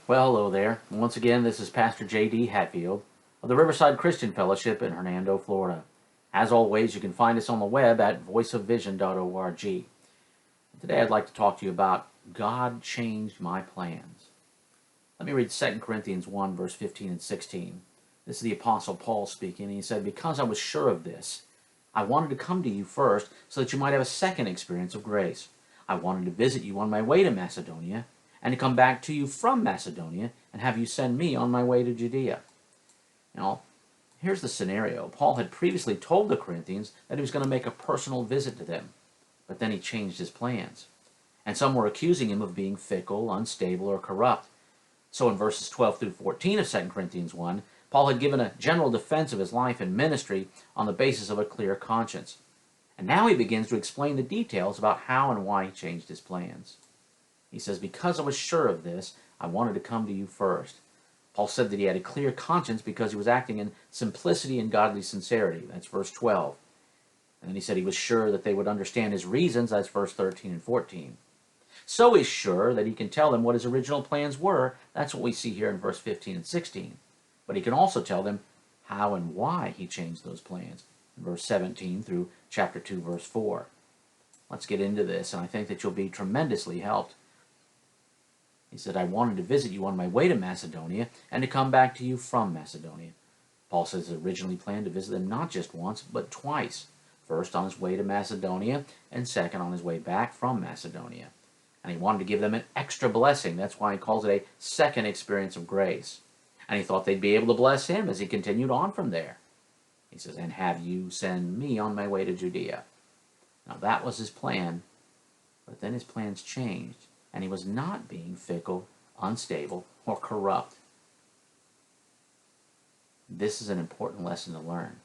Well, hello there. Once again, this is Pastor J.D. Hatfield of the Riverside Christian Fellowship in Hernando, Florida. As always, you can find us on the web at voiceofvision.org. Today I'd like to talk to you about God changed my plans. Let me read 2 Corinthians 1, verse 15 and 16. This is the Apostle Paul speaking, and he said, "Because I was sure of this, I wanted to come to you first so that you might have a second experience of grace. I wanted to visit you on my way to Macedonia, and to come back to you from Macedonia and have you send me on my way to Judea." Now, here's the scenario. Paul had previously told the Corinthians that he was going to make a personal visit to them, but then he changed his plans. And some were accusing him of being fickle, unstable, or corrupt. So in verses 12 through 14 of 2 Corinthians 1, Paul had given a general defense of his life and ministry on the basis of a clear conscience. And now he begins to explain the details about how and why he changed his plans. He says, "Because I was sure of this, I wanted to come to you first." Paul said that he had a clear conscience because he was acting in simplicity and godly sincerity. That's verse 12. And then he said he was sure that they would understand his reasons. That's verse 13 and 14. So he's sure that he can tell them what his original plans were. That's what we see here in verse 15 and 16. But he can also tell them how and why he changed those plans in verse 17 through chapter 2, verse 4. Let's get into this, and I think that you'll be tremendously helped. He said, "I wanted to visit you on my way to Macedonia and to come back to you from Macedonia." Paul says he originally planned to visit them not just once, but twice. First on his way to Macedonia, and second on his way back from Macedonia. And he wanted to give them an extra blessing. That's why he calls it a second experience of grace. And he thought they'd be able to bless him as he continued on from there. He says, "And have you send me on my way to Judea." Now that was his plan, but then his plans changed. And he was not being fickle, unstable, or corrupt. This is an important lesson to learn.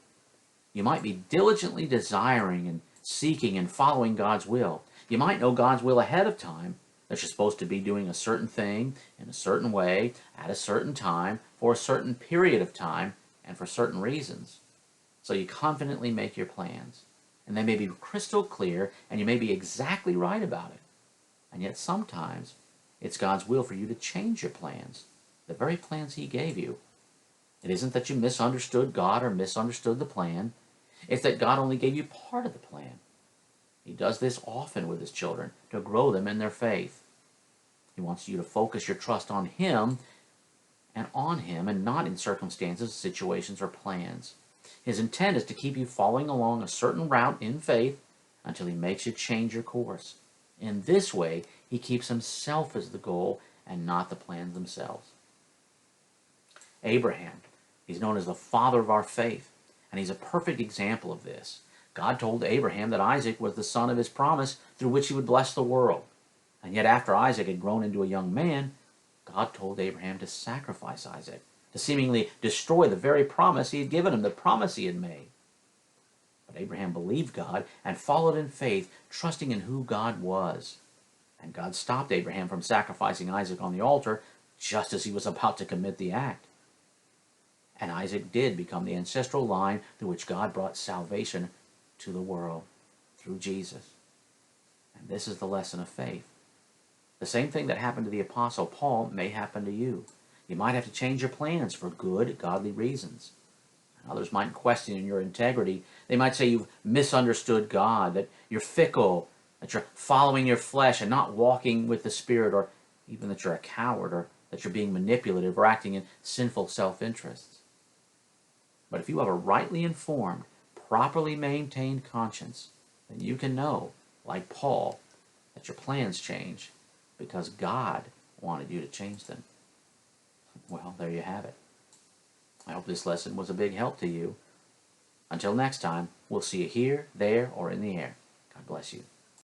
You might be diligently desiring and seeking and following God's will. You might know God's will ahead of time, that you're supposed to be doing a certain thing in a certain way, at a certain time, for a certain period of time, and for certain reasons. So you confidently make your plans. And they may be crystal clear, and you may be exactly right about it. And yet sometimes it's God's will for you to change your plans, the very plans he gave you. It isn't that you misunderstood God or misunderstood the plan. It's that God only gave you part of the plan. He does this often with his children to grow them in their faith. He wants you to focus your trust on him and not in circumstances, situations, or plans. His intent is to keep you following along a certain route in faith until he makes you change your course. In this way, he keeps himself as the goal and not the plans themselves. Abraham, he's known as the father of our faith, and he's a perfect example of this. God told Abraham that Isaac was the son of his promise through which he would bless the world. And yet after Isaac had grown into a young man, God told Abraham to sacrifice Isaac, to seemingly destroy the very promise he had given him, the promise he had made. But Abraham believed God and followed in faith, trusting in who God was. And God stopped Abraham from sacrificing Isaac on the altar just as he was about to commit the act. And Isaac did become the ancestral line through which God brought salvation to the world through Jesus. And this is the lesson of faith. The same thing that happened to the Apostle Paul may happen to you. You might have to change your plans for good, godly reasons. Others might question your integrity. They might say you've misunderstood God, that you're fickle, that you're following your flesh and not walking with the Spirit, or even that you're a coward, or that you're being manipulative or acting in sinful self-interests. But if you have a rightly informed, properly maintained conscience, then you can know, like Paul, that your plans change because God wanted you to change them. Well, there you have it. I hope this lesson was a big help to you. Until next time, we'll see you here, there, or in the air. God bless you.